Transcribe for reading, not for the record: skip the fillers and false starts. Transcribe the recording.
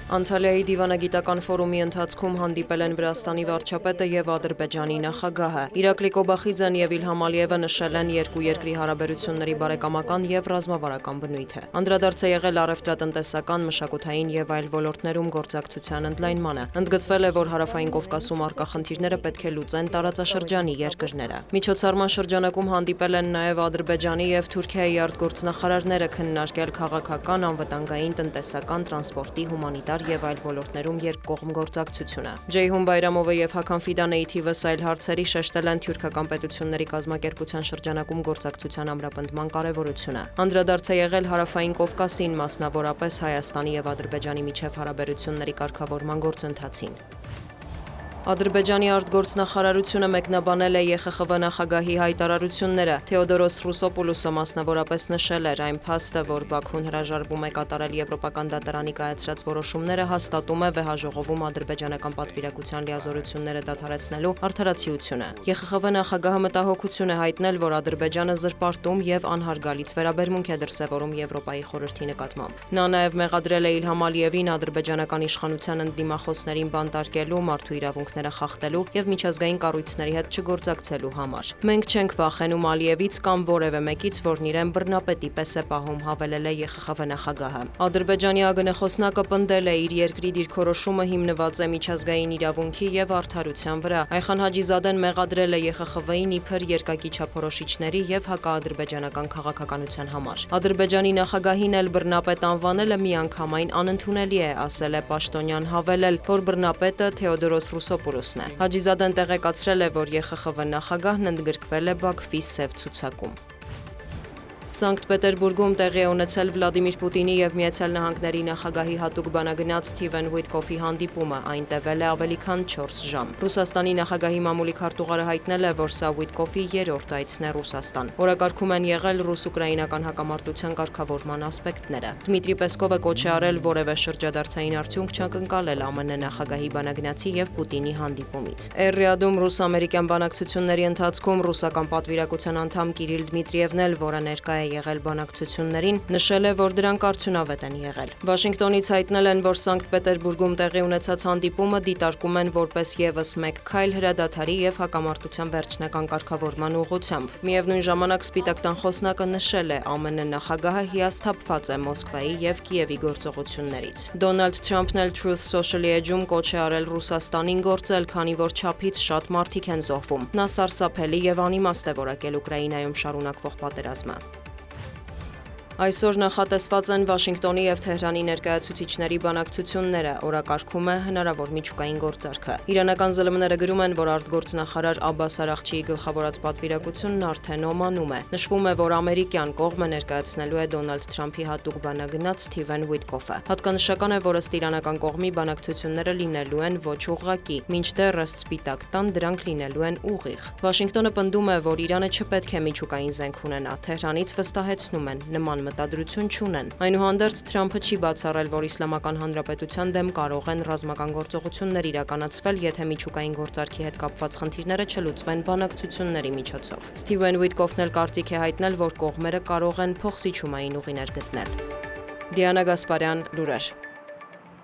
Անտալիայի դիվանագիտական ֆորումի ընթացքում հանդիպել են Վրաստանի վարչապետը եւ Ադրբեջանի նախագահը։ Իրակլի Կոբախիձեն եւ Իլհամ Ալիևը նշել են երկու երկրի հարաբերությունների բարեկամական եւ ռազմավարական բնույթը։ Անդրադարձ է եղել առևտրատնտեսական, մշակութային եւ այլ ոլորտներում գործակցության ընդլայնմանը։ Ընդգծվել է, որ Հարավային Կովկասում առկա խնդիրները պետք է լուծեն տարածաշրջանի երկրները։ Միջոցառման շրջանակում հանդիպել են նաեւ Ադրբեջանի եւ Թուրքիայի արտգործնախարարները, քննարկել քաղաքական, անվտանգային, տնտեսական, տրանսպորտի, հումանիտար եւ այլ ոլորտներում երկկողմ գործակցությունը։ Ջեյհուն Բայրամովը եւ Հական Ֆիդանեի թիվս այլ հարցերի շեշտել են թյուրքական պետությունների կազմակերպության շրջանակում գործակցության ամրապնդման կարեւորությունը։ Անդրադարձ է եղել Հարավային Կովկասին, մասնավորապես Հայաստանի եւ Ադրբեջանի միջև հարաբերությունների կարգավորման գործընթացին։ Ադրբեջանի արտգործնախարարությունը մեկնաբանել է ԵԽԽՎ նախագահի հայտարարությունները։ Թեոդորոս Ռուսոպուլոսը մասնավորապես նշել էր, այն փաստը, որ Բաքուն հրաժարվում է կատարել Եվրոպական դատարանի կայացրած որոշումները, հաստատում է վեհաժողովում ադրբեջանական պատվիրակության լիազորությունները դադարեցնելու արդարացիությունը։ ԵԽԽՎ նախագահը մտահոգություն է հայտնել, որ Ադրբեջանը զրպարտում եւ անհարգալից վերաբերմունք է դրսեւորում Եվրոպայի խորհրդի նկատմամբ։ Նա նաեւ մեղադրել է Իլհամ Ալիևին ադրբեջանական իշխանության ընդդիմախոսներին բանտարկելու, մարդու իրավունքները խախտելու եւ միջազգային կառույցների հետ չգործակցելու համար։ Մենք չենք վախենում Ալիևից կամ որևէ մեկից, որն իրեն բռնապետի պես է պահում, հավելել է ԵԽԽՎ նախագահը։ Ադրբեջանի ԱԳՆ-խոսնակը պնդել է, իր երկրի դիրքորոշումը հիմնված է միջազգային իրավունքի եւ արդարության վրա։ Այխան Հաջիզադեն մեղադրել է ԵԽԽՎ-ին իբր երկակի չափորոշիչների եւ հակաադրբեջանական քաղաքականության համար։ Ադրբեջանի նախագահին էլ բռնապետ անվանելը միանգամայն անընդունելի է, ասել է պաշտոնյան, հավելել, որ բռնապետը Թեոդորոս Ռուսոպուլոսն է։ Հաջիզադեն տեղեկացրել է, որ ԵԽԽՎ նախագահն ընդգրկվել է Բաքվի սև ցուցակում։ Սանկտ Պետերբուրգում տեղի է ունեցել Վլադիմիր Պուտինի եւ Միացյալ Նահանգների նախագահի հատուկ բանագնաց Սթիվեն Ուիտկոֆի հանդիպումը, այն տևել է ավելի քան 4 ժամ։ Ռուսաստանի նախագահի մամուլի քարտուղարը հայտնել է, որ սա Ուիտկոֆի երրորդ այցն է Ռուսաստան։ Օրակարգում են եղել ռուս-ուկրաինական հակամարտության կարգավորման ասպեկտները։ Դմիտրի Պեսկովը կոչ է արել որևէ շրջադարձային արդյունք չակնկալել ԱՄՆ նախագահի բանագնացի եւ Պուտինի հանդիպումից։ Էր-Ռիադում ռուս-ամերիկյան բանակցությունների ընթացքում ռուսական պատվիրակության անդամ Կիրիլ Դմիտրիևն էլ, որը ներկա է եղել բանակցություններին, նշել է, որ դրանք արդյունավետ են եղել։ Վաշինգտոնից հայտնել են, որ Սանկտ Պետերբուրգում տեղի ունեցած հանդիպումը դիտարկում են որպես եւս մեկ քայլ հրադադարի եւ հակամարտության վերջնական կարգավորման ուղղությամբ։ Միևնույն ժամանակ Սպիտակ տան խոսնակը նշել է, ԱՄՆ նախագահը հիասթափված է Մոսկվայի եւ Կիևի գործողություններից։ Դոնալդ Թրամփն էլ Truth Social-ի էջում կոչ է արել Ռուսաստանին գործել, քանի որ չափից շատ մարդիկ են զոհվում։ Նա սարսափելի եւ անիմաստ է որակել Ուկրաինայում շարունակվող պատերազմը։ Այսօր նախատեսված են Վաշինգտոնի եւ Թեհրանի ներկայացուցիչների բանակցությունները, օրակարգում է հնարավոր միջուկային գործարքը։ Իրանական ԶԼՄ-ները գրում են, որ արտգործնախարար Աբբաս Արաղչիի գլխավորած պատվիրակությունն արդեն Օմանում է։ Նշվում է, որ ամերիկյան կողմը ներկայացնելու է Դոնալդ Թրամփի հատուկ բանագնաց Սթիվեն Ուիտկոֆը։ Հատկանշական է, որ ըստ իրանական կողմի բանակցությունները լինելու են ոչ ուղղակի, մինչդեռ ըստ Սպիտակ տան դրանք լինելու են ուղիղ։ Վաշինգտոնը պնդում է, որ Իրանը չպետք է միջուկային զենք ունենա։ Թեհրանից վստահեցնում են, նման մտադրություն չունեն։ Այնուհանդերձ Թրամփը չի բացառել, որ Իսլամական Հանրապետության դեմ կարող են ռազմական գործողություններ իրականացվել, եթե միջուկային գործարքի հետ կապված խնդիրները չլուծվեն բանակցությունների միջոցով։ Սթիվեն Ուիտկոֆն էլ կարծիք է հայտնել, որ կողմերը կարող են փոխզիջումային ուղիներ գտնել։ Դիանա Գասպարյան, լուրեր։